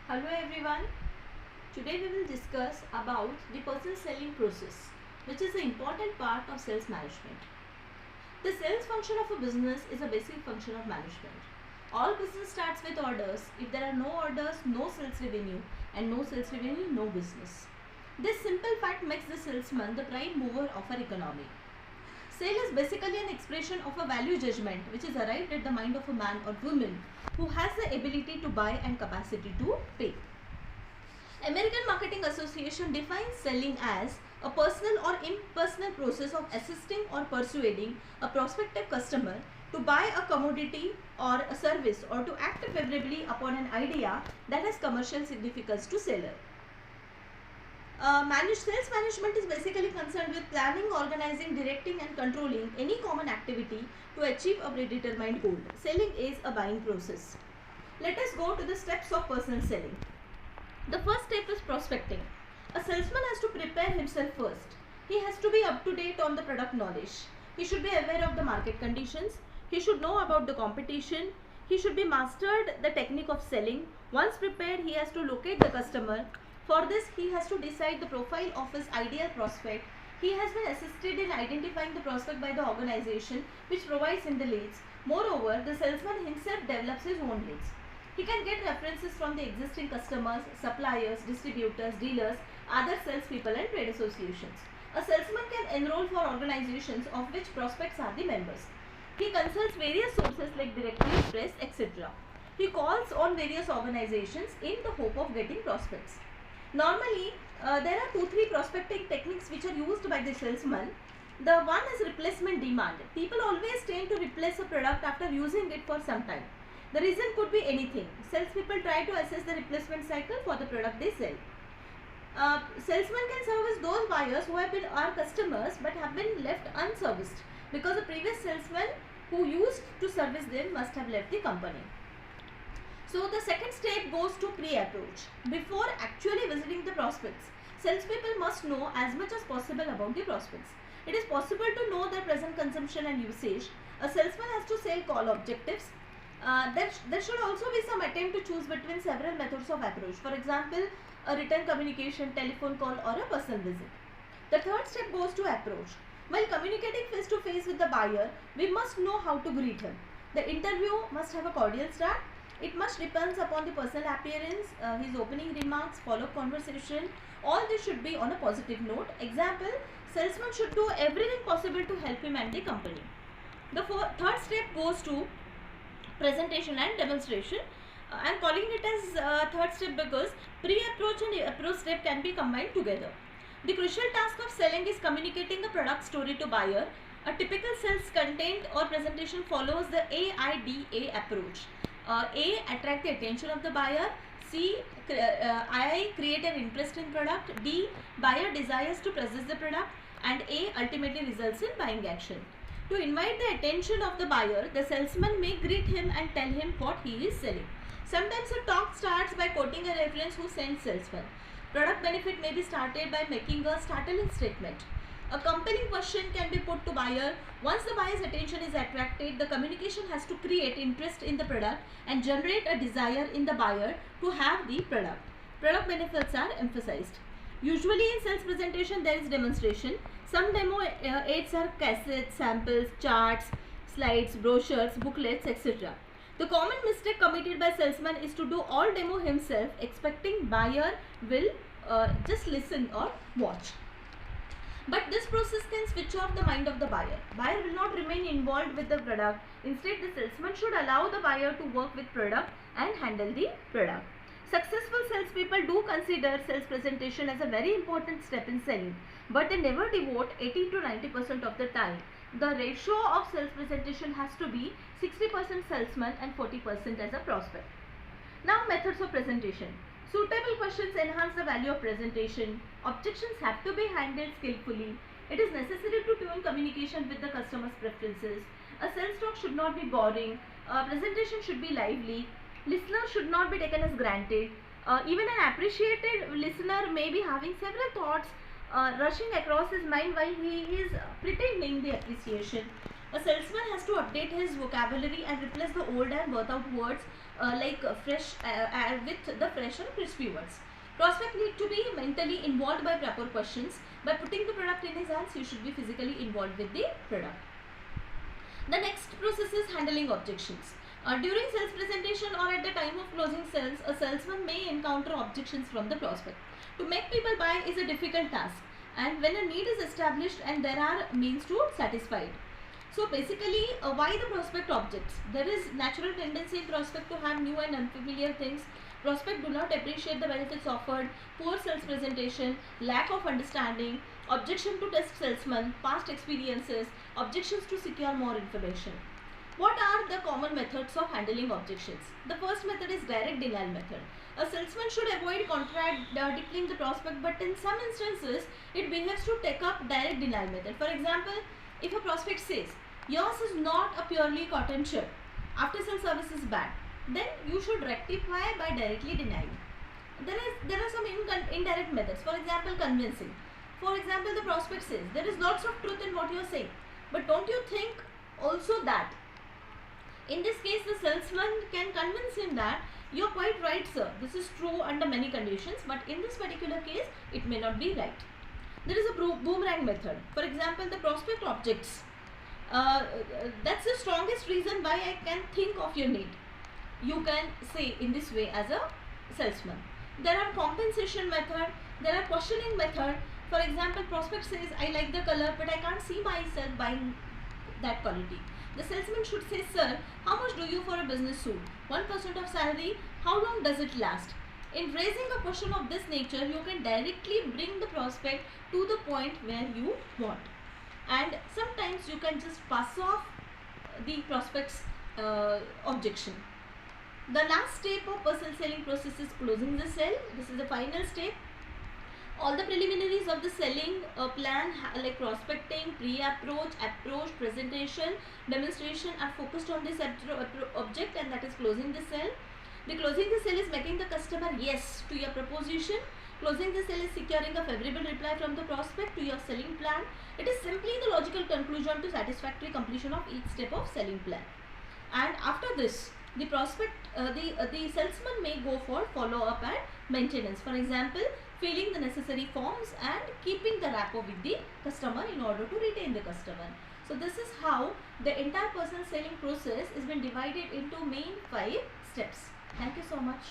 Hello everyone. Today we will discuss about the personal selling process, which is an important part of sales management. The sales function of a business is a basic function of management. All business starts with orders. If there are no orders, no sales revenue, and no sales revenue, no business. This simple fact makes the salesman the prime mover of our economy. Sale is basically an expression of a value judgment which is arrived at the mind of a man or woman who has the ability to buy and capacity to pay. American Marketing Association defines selling as a personal or impersonal process of assisting or persuading a prospective customer to buy a commodity or a service or to act favorably upon an idea that has commercial significance to seller. Sales management is basically concerned with planning, organizing, directing and controlling any common activity to achieve a predetermined goal. Selling is a buying process. Let us go to the steps of personal selling. The first step is prospecting. A salesman has to prepare himself first. He has to be up to date on the product knowledge. He should be aware of the market conditions. He should know about the competition. He should be mastered the technique of selling. Once prepared, he has to locate the customer. For this, he has to decide the profile of his ideal prospect. He has been assisted in identifying the prospect by the organization which provides him the leads. Moreover, the salesman himself develops his own leads. He can get references from the existing customers, suppliers, distributors, dealers, other salespeople and trade associations. A salesman can enroll for organizations of which prospects are the members. He consults various sources like directories, press, etc. He calls on various organizations in the hope of getting prospects. Normally, there are 2-3 prospecting techniques which are used by the salesman. The one is replacement demand. People always tend to replace a product after using it for some time. The reason could be anything. Salespeople try to assess the replacement cycle for the product they sell. Salesmen can service those buyers who have been our customers but have been left unserviced because the previous salesman who used to service them must have left the company. So the second step goes to pre-approach. Before actually visiting the prospects, salespeople must know as much as possible about the prospects. It is possible to know their present consumption and usage. A salesman has to sell call objectives. There should also be some attempt to choose between several methods of approach. For example, a written communication, telephone call or a personal visit. The third step goes to approach. While communicating face to face with the buyer, we must know how to greet him. The interview must have a cordial start. It must depend upon the personal appearance, his opening remarks, follow-up conversation. All this should be on a positive note. Example, salesman should do everything possible to help him and the company. The third step goes to presentation and demonstration. I am calling it as third step because pre-approach and approach step can be combined together. The crucial task of selling is communicating a product story to buyer. A typical sales content or presentation follows the AIDA approach. A, attract the attention of the buyer. C, I, create an interest in product. D, buyer desires to possess the product. And A, ultimately results in buying action. To invite the attention of the buyer, the salesman may greet him and tell him what he is selling. Sometimes a talk starts by quoting a reference who sends salesman. Product benefit may be started by making a startling statement. A compelling question can be put to buyer. Once the buyer's attention is attracted, the communication has to create interest in the product and generate a desire in the buyer to have the product. Product benefits are emphasized. Usually in sales presentation there is demonstration. Some demo aids are cassettes, samples, charts, slides, brochures, booklets, etc. The common mistake committed by salesman is to do all demo himself, expecting buyer will just listen or watch. But this process can switch off the mind of the buyer. Buyer will not remain involved with the product. Instead, the salesman should allow the buyer to work with product and handle the product. Successful salespeople do consider sales presentation as a very important step in selling, but they never devote 80 to 90% of the time. The ratio of sales presentation has to be 60% salesman and 40% as a prospect. Now, methods of presentation. Suitable questions enhance the value of presentation. Objections have to be handled skillfully. It is necessary to tune communication with the customer's preferences. A sales talk should not be boring. Presentation should be lively. Listeners should not be taken as granted. Even an appreciated listener may be having several thoughts rushing across his mind while he is pretending the appreciation. A salesman has to update his vocabulary and replace the old and worth out words fresh with the fresh and crispy words. Prospect need to be mentally involved by proper questions. By putting the product in his hands, you should be physically involved with the product. The next process is handling objections. During sales presentation or at the time of closing sales, a salesman may encounter objections from the prospect. To make people buy is a difficult task, and when a need is established and there are means to satisfy it. So basically, why the prospect objects? There is natural tendency in prospect to have new and unfamiliar things. Prospect do not appreciate the benefits offered, poor sales presentation, lack of understanding, objection to test salesman, past experiences, objections to secure more information. What are the common methods of handling objections? The first method is direct denial method. A salesman should avoid contradicting the prospect, but in some instances, it behaves to take up direct denial method. For example, if a prospect says, yours is not a purely cotton shirt, after sales service is bad, then you should rectify by directly denying. There are some indirect methods. For example, convincing. For example, the prospect says, there is lots of truth in what you are saying, but don't you think also that? In this case, the salesman can convince him that you are quite right, sir. This is true under many conditions, but in this particular case, it may not be right. There is a boomerang method. For example, the prospect objects. That's the strongest reason why I can think of your need. You can say in this way as a salesman. There are compensation method. There are questioning method. For example, prospect says, I like the color, but I can't see myself buying that quality. The salesman should say, sir, how much do you for a business suit? 1% of salary, how long does it last? In raising a question of this nature, you can directly bring the prospect to the point where you want. And sometimes you can just pass off the prospect's objection. The last step of personal selling process is closing the sale. This is the final step. All the preliminaries of the selling plan like prospecting, pre-approach, approach, presentation, demonstration are focused on this object, and that is closing the sale. The closing the sale is making the customer yes to your proposition. Closing the sale is securing a favorable reply from the prospect to your selling plan. It is simply the logical conclusion to satisfactory completion of each step of selling plan. And after this, the prospect, the salesman may go for follow-up and maintenance. For example, filling the necessary forms and keeping the rapport with the customer in order to retain the customer. So this is how the entire personal selling process has been divided into main 5 steps. Thank you so much.